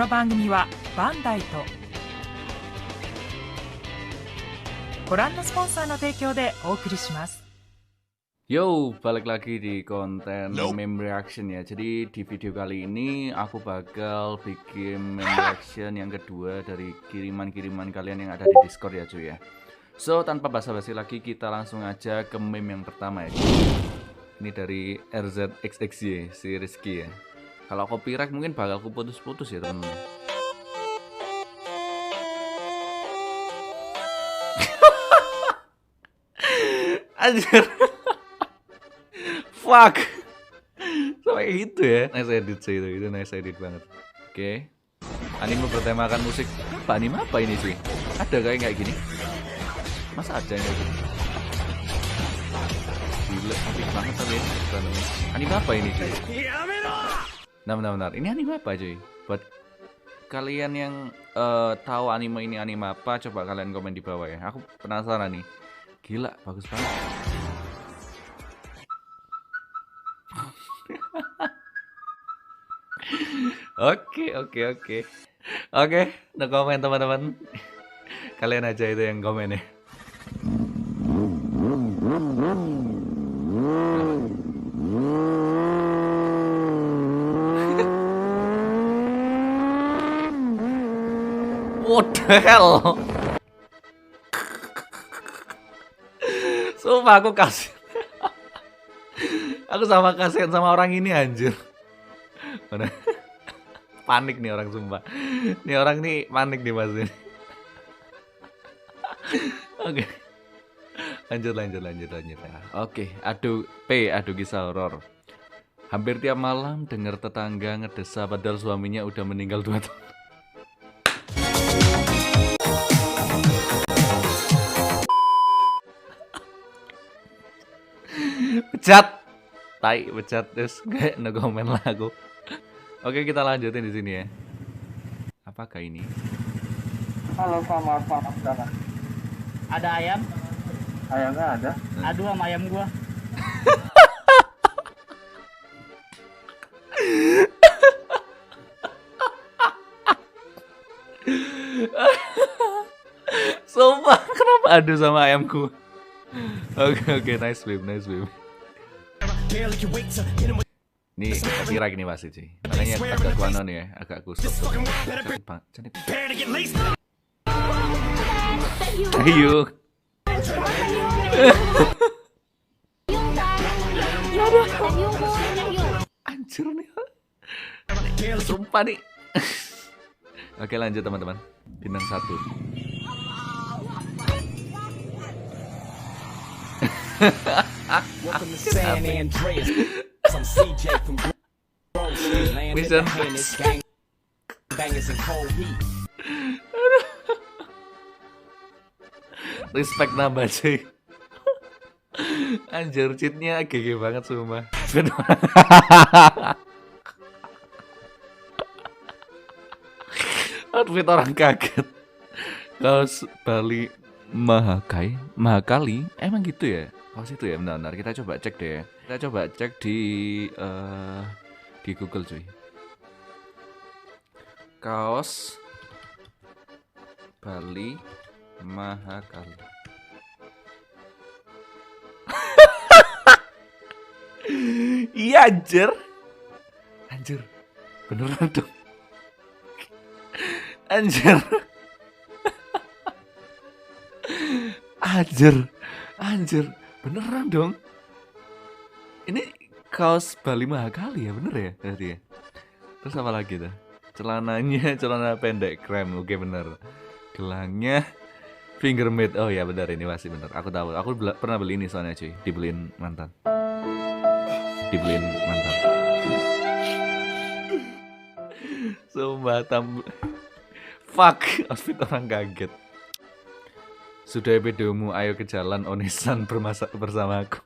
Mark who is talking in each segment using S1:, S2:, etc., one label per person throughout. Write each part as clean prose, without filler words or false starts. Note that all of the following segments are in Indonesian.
S1: の番組はバンダイとご覧のスポンサーの提供でお送りします。
S2: Yo, balik lagi di konten meme reaction ya. Jadi di video kali ini aku bakal bikin meme reaction yang kedua dari kiriman-kiriman kalian yang ada di Discord ya cuy ya. So, tanpa basa-basi lagi kita langsung aja ke meme yang pertama ya. Ini dari RZXXY si Rizky ya. Kalau copyright mungkin bakal aku putus-putus ya teman-teman. Anjir. Fuck. Sampai gitu ya. Nice edit sih itu nice edit banget. Oke. Anime bertemakan musik. Apa anime apa ini sih? Ada kayak gini? Masa ada yang kayak gini? Gila, apik banget tapi ya. Anime apa ini cuy? Nah benar-benar. Ini anime apa cuy? Buat kalian yang tahu anime ini anime apa, coba kalian komen di bawah ya. Aku penasaran nih. Gila, bagus banget. Oke, no komen teman-teman. Kalian aja itu yang komen ya. What the hell? Sumpah aku kasih. Aku sama kasihan sama orang ini anjir. Mana? Panik nih orang sumpah. Nih orang nih panik nih mas ini. Oke. Lanjut ya. Oke, adu kisah horor. Hampir tiap malam dengar tetangga ngedesa padahal suaminya udah meninggal 2 tahun. Pecat terus kayak no komen lah aku. Oke, kita lanjutin di sini ya. Apakah ini?
S3: Halo, selamat malam.
S4: Ada ayam?
S3: Ayamnya ada.
S4: Aduh sama ayam gua.
S2: Sumpah, kenapa adu sama ayamku? Oke, nice babe. Ini copyright ini pasti sih. Makanya agak kuanon ya, agak kusut. Cantik. Ayo. Anjir nih. Sumpah nih. Oke, lanjut teman-teman. Bintang 1. Mission. Respect nambah cuy. Anjir, cheatnya GG banget sumpah. Outfit orang kaget. Kaos Bali Mahakali. Emang gitu ya? Kaos itu ya, benar. Kita coba cek deh. Kita coba cek di Google cuy. Kaos Bali Mahakali. Iya anjir. Beneran dong. Anjir. Beneran dong. Ini kaos Bali Mahakali ya, bener ya berarti ya. Terus apa lagi tuh? Celana pendek krem, oke bener. Gelangnya finger made, oh ya benar ini masih bener. Aku tahu, aku pernah beli ini soalnya cuy, dibeliin mantan. Sumpah fuck, outfit orang kaget. Sudah videomu, ayo ke jalan Onisan bersama aku.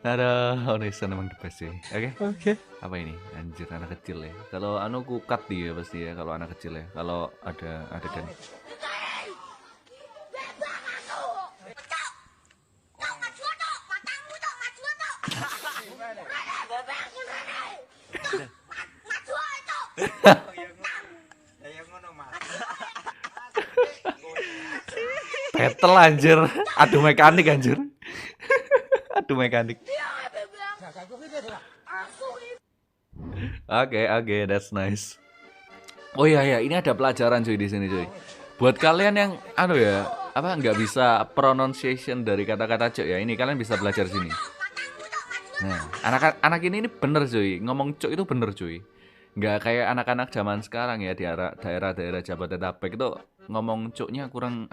S2: Ada Onisan emang the best sih. Oke. Apa ini? Anjir, anak kecil ya. Kalau anu ku cut dia pasti ya kalau anak kecil ya. Kalau ada adegan. battle anjir. Aduh mekanik anjir. Aduh mekanik. Oke, that's nice. Oh iya ya, ini ada pelajaran cuy di sini cuy. Buat kalian yang nggak bisa pronunciation dari kata-kata cuk ya, ini kalian bisa belajar sini. Nah, anak ini bener cuy, ngomong cuk itu bener cuy. Nggak kayak anak-anak zaman sekarang ya di daerah-daerah Jabodetabek itu ngomong cuknya kurang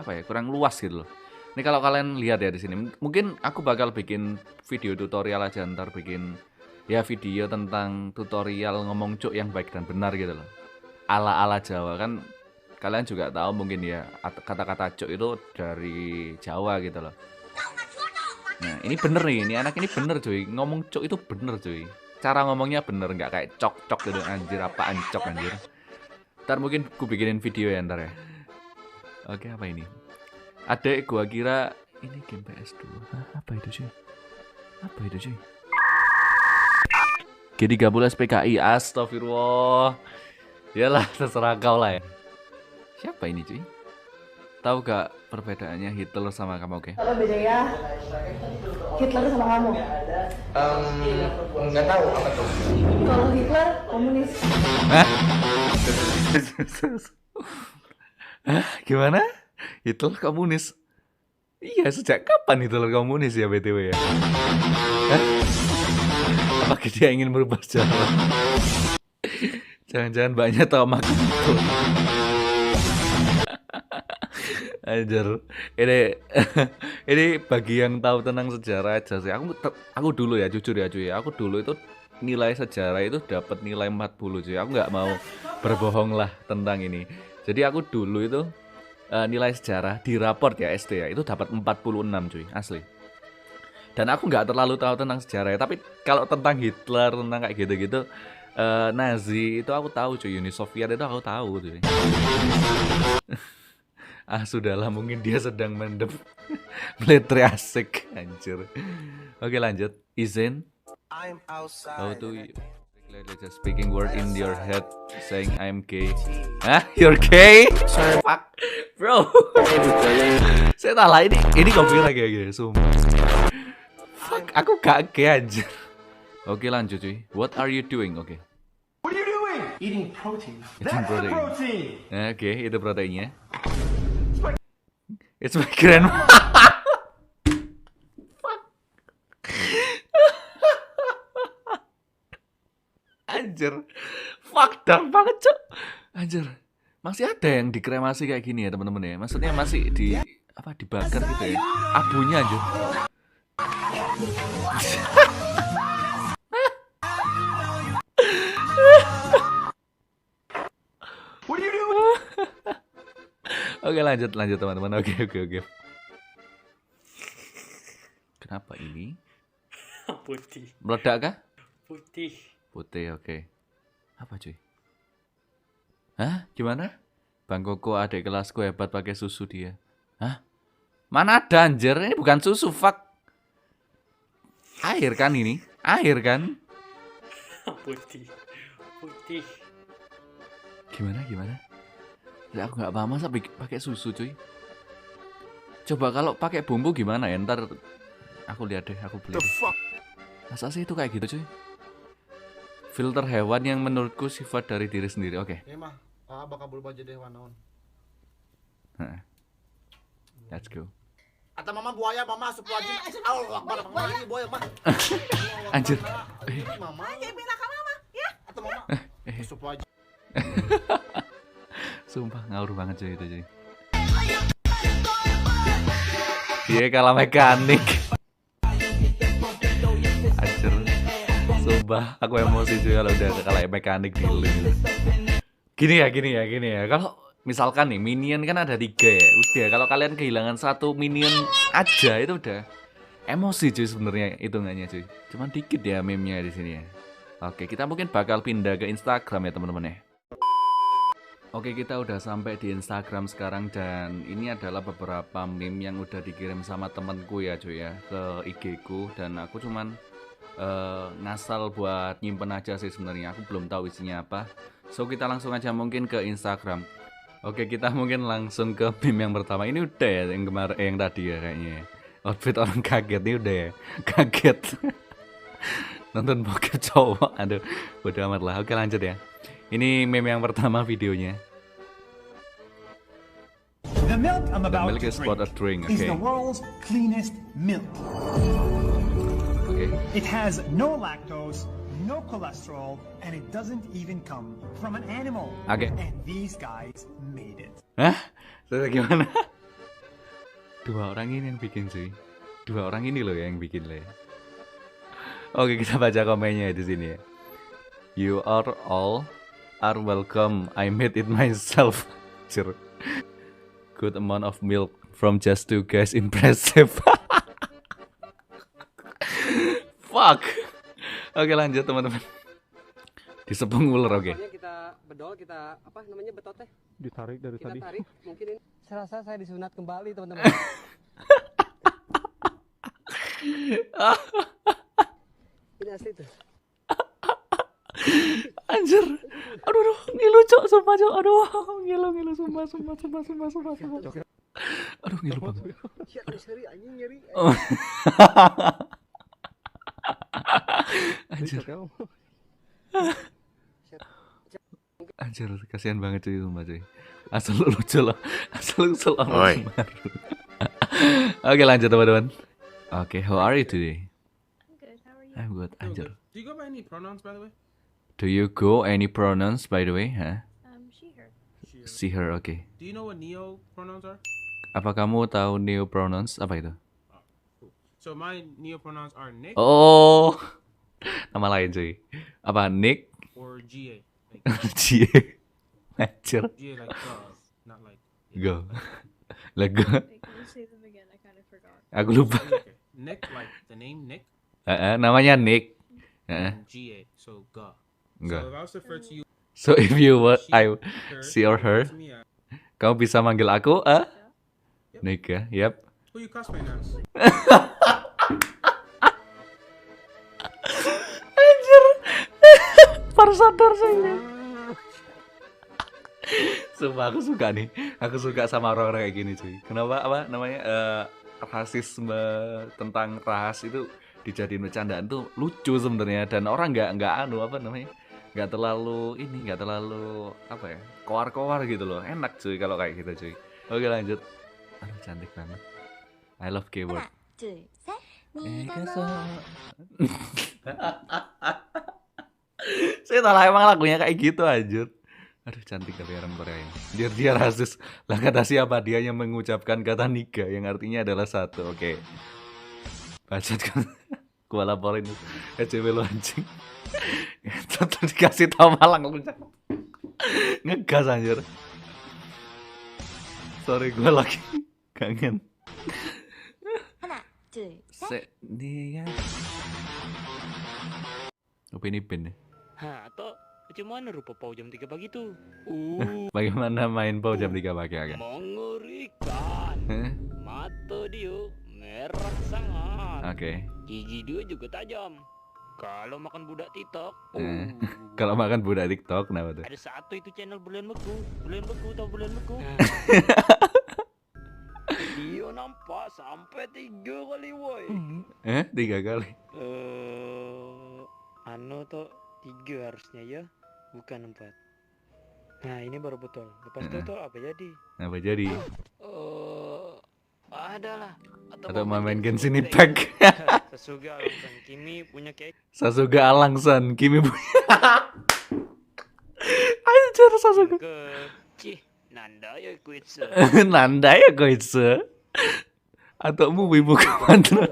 S2: luas gitu loh. Ini kalau kalian lihat ya di sini, mungkin aku bakal bikin video tutorial aja ntar bikin ya video tentang tutorial ngomong cuk yang baik dan benar gitu loh. Ala-ala Jawa kan kalian juga tahu mungkin ya kata-kata cuk itu dari Jawa gitu loh. Nah ini bener nih, ini anak ini bener cuy, ngomong cuk itu bener cuy. Cara ngomongnya bener, nggak kayak cok-cok gitu anjir, apaan cok anjir. Ntar mungkin ku bikinin video ya ntar ya. Oke, apa ini? Adek gua kira ini game PS2. Hah, apa itu cuy? Apa itu cuy? G13 PKI, astagfirullah. Yalah, terserah kau lah ya. Siapa ini cuy? Tahu gak perbedaannya Hitler sama kamu, oke?
S5: Apa bedanya Hitler sama kamu?
S6: Nggak tahu apa tuh.
S5: Kalau Hitler komunis.
S2: Hah? Hah? Gimana? Hitler komunis? Iya, sejak kapan Hitler komunis ya BTW ya? Hah? Apakah dia ingin merubah sejarah? Jangan-jangan banyak tahu makan itu. Anjir, ini bagi yang tahu tentang sejarah aja sih. Aku dulu ya, jujur ya cuy. Aku dulu itu nilai sejarah itu dapat nilai 40 cuy. Aku nggak mau berbohong lah tentang ini. Jadi aku dulu itu nilai sejarah di raport ya SD ya itu dapat 46 cuy, asli. Dan aku nggak terlalu tahu tentang sejarah ya. Tapi kalau tentang Hitler, tentang kayak gitu-gitu, Nazi itu aku tahu cuy, Uni Soviet itu aku tahu cuy. Sudahlah, mungkin dia sedang mendem military asik anjir. Oke lanjut. Izen, how to just speaking word in your head saying I'm gay. Hah? You're gay? Fuck bro. Saya salah, ini copyright kayak gini sumpah. Fuck, aku gak gay anjir. Oke lanjut cuy. What are you doing? Oke.
S6: What are you doing? Eating protein.
S2: Eating protein. Oke, itu proteinnya. It's my grandma. Anjir. Fuck dark banget, Cok. Anjir. Masih ada yang dikremasi kayak gini ya, teman-teman ya. Maksudnya masih dibakar gitu ya. Abunya anjir.
S6: What are you doing?
S2: Oke lanjut teman-teman. Oke. Kenapa ini?
S4: Putih.
S2: Meledak kah?
S4: Putih.
S2: Oke. Apa cuy? Hah? Gimana? Bang Koko adik kelasku hebat pakai susu dia. Hah? Mana ada anjir? Ini bukan susu, fuck. Air kan ini? Air kan?
S4: Putih.
S2: Gimana? Ya, aku nggak paham masa pakai susu cuy. Coba kalau pakai bumbu gimana ya? Ntar aku lihat deh, aku beli. Masa sih itu kayak gitu cuy? Filter hewan yang menurutku sifat dari diri sendiri. Oke.
S6: Ini mah, bakal berubah jadi hewan naon.
S2: Let's go.
S6: Atau mama buaya, mama asup wajib. Allah Akbar, mama ini buaya mah.
S2: Anjir.
S6: Mama. Ya bela ka mama, ya. Atau mama asup wajib.
S2: Sumpah ngawur banget cuy itu cuy. Dia kalah mekanik. Anjir. Sumpah aku emosi cuy kalau udah kalah mekanik dulu gitu. Gini ya. Kalau misalkan nih minion kan ada 3 ya. Udah kalau kalian kehilangan 1 minion aja itu udah emosi cuy sebenarnya hitungannya cuy. Cuman dikit ya meme-nya di sini ya. Oke, kita mungkin bakal pindah ke Instagram ya teman-teman ya. Oke, kita udah sampai di Instagram sekarang dan ini adalah beberapa meme yang udah dikirim sama temenku ya cuy ya ke IG ku dan aku cuman ngasal buat nyimpen aja sih sebenarnya. Aku belum tahu isinya apa. So kita langsung aja mungkin ke Instagram. Oke, kita mungkin langsung ke meme yang pertama. Ini udah ya yang kemarin, yang tadi ya kayaknya. Outfit orang kaget ini udah ya. Kaget. Nonton bokep cowok. Aduh, bodo amat lah. Oke, lanjut ya. Ini meme yang pertama videonya.
S7: The milk I'm
S2: The
S7: about
S2: milk
S7: to
S2: is for a drink.
S7: is
S2: Okay.
S7: the world's cleanest milk.
S2: Oke.
S7: It has no lactose, no cholesterol, and it doesn't even come from an animal.
S2: Oke.
S7: And these guys made it.
S2: Hah? Terus gimana? Dua orang ini yang bikin sih. Dua orang ini loh yang bikin loh ya. Oke, kita baca komennya di sini ya. You are all are welcome. I made it myself. Anjir. Good amount of milk from just two guys. Impressive. Fuck. Oke, lanjut teman-teman. Disepung ular, oke.
S8: Kita bedol, kita apa namanya betot teh?
S3: Ditarik dari
S8: Kita
S3: tadi.
S8: tarik, mungkin ini. Saya rasa saya disunat kembali teman-teman. Ini asli tuh.
S2: Anjir. Aduh, ngilu cok, sumpah cok. Aduh, ngilu sumpah. Aduh, ngilu banget.
S8: Seri anjing nyeri.
S2: Oh. Anjir. Anjir, kasihan banget cuy, sumpah cuy. Asal lu lucu loh. Asal lu selalu baru. Oke, lanjut teman-teman. Oke, how are you today? I'm good. Anjir.
S9: Do you go by any pronouns, by the way?
S2: Do you go any pronouns by the way? Huh?
S5: She, her.
S2: See her, oke.
S9: Do you know what neo pronouns are?
S2: Apa kamu tahu neo pronouns? Apa itu?
S9: Cool. So my neo pronouns are Nick
S2: Oh, nama lain cuy. Apa Nick?
S9: or GA. Like,
S2: Cie. Anjir.
S9: GA like not like.
S2: Go. Lego.
S5: Can you say them again? I kind of forgot.
S2: Aku lupa.
S9: Okay. Nick like the name Nick
S2: Namanya Nick.
S9: and GA. So ga. So
S2: Enggak.
S9: if I was to refer to you,
S2: So if you were
S9: she,
S2: I
S9: her,
S2: see or her,
S9: to me,
S2: kamu bisa manggil aku Nick ya. Yep.
S9: who you cosplaying as?
S2: Anjir. Baru sadar saya. Sumpah aku suka nih. Aku suka sama orang-orang kayak gini cuy. Kenapa apa namanya rasisme tentang ras itu dijadiin bercandaan tuh lucu sebenarnya, dan orang nggak anu apa namanya, nggak terlalu apa ya, koar-koar gitu loh. Enak cuy kalau kayak gitu cuy. Oke, lanjut. Aduh, cantik banget. I love keyword. Saya tahu emang lagunya kayak gitu anjir. Aduh, cantik kali orang Korea ini. Dia rasis. Lah kata siapa? Dia yang mengucapkan kata niga yang artinya adalah satu. Oke. Bacot kan. Gua laporin SCW lu anjing. Terus dikasih tau malang lu. Ngegas anjir. Sorry, gua lagi kangen. Dia. Apa ini pin?
S4: Hah, atau bagaimana rupa pau jam 3 pagi tuh?
S2: Bagaimana main pau jam 3 pagi agak?
S4: Mengerikan. Mata dia merah sangat.
S2: Oke.
S4: Gigi dia juga tajam. Kalau makan budak TikTok.
S2: Kalau makan budak TikTok kenapa tuh?
S4: Ada satu itu channel bulan beku tau bulan beku. Dia nampak sampai 3 kali woi.
S2: 3 kali.
S4: Anu tuh 3 harusnya ya, bukan 4. Nah ini baru betul. Lepas itu tuh apa jadi?
S2: Apa jadi?
S4: Adalah.
S2: Atau main Genshin Impact.
S4: Sasuga Alangsan Kimi punya kayak.
S2: Sasuga Alangsan Kimi punya. Anjir Sasuga.
S4: Cih, Nanda ya kuitse.
S2: Nanda ya kuitse. Atau mu wibu kemana?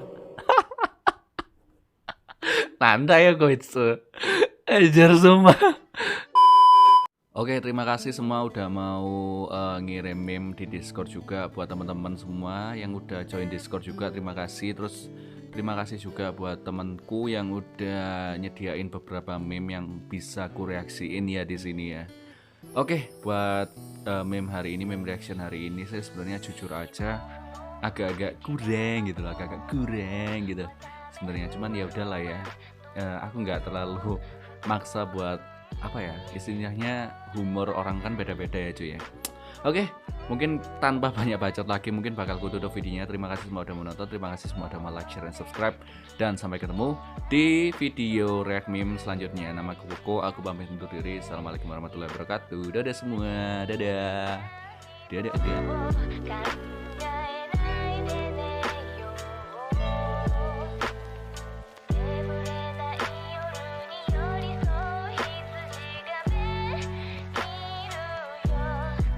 S2: Nanda ya kuitse. Anjir semua. Oke, terima kasih semua udah mau ngirim meme di Discord juga. Buat teman-teman semua yang udah join Discord juga, terima kasih. Terus terima kasih juga buat temanku yang udah nyediain beberapa meme yang bisa ku reaksiin ya di sini ya. Oke, buat meme hari ini, meme reaction hari ini, saya sebenarnya jujur aja agak-agak kurang gitu lah, agak kurang gitu sebenarnya. Cuman ya udahlah ya, aku nggak terlalu maksa buat apa ya, istilahnya humor orang kan beda-beda ya cuy ya. Oke, mungkin tanpa banyak bacot lagi mungkin bakal ku tutup videonya. Terima kasih semua udah menonton, terima kasih semua udah mau like, share, dan subscribe. Dan sampai ketemu di video react meme selanjutnya. Nama aku Koko, aku pamit undur diri. Assalamualaikum warahmatullahi wabarakatuh. Dadah semua, dadah. Dadah.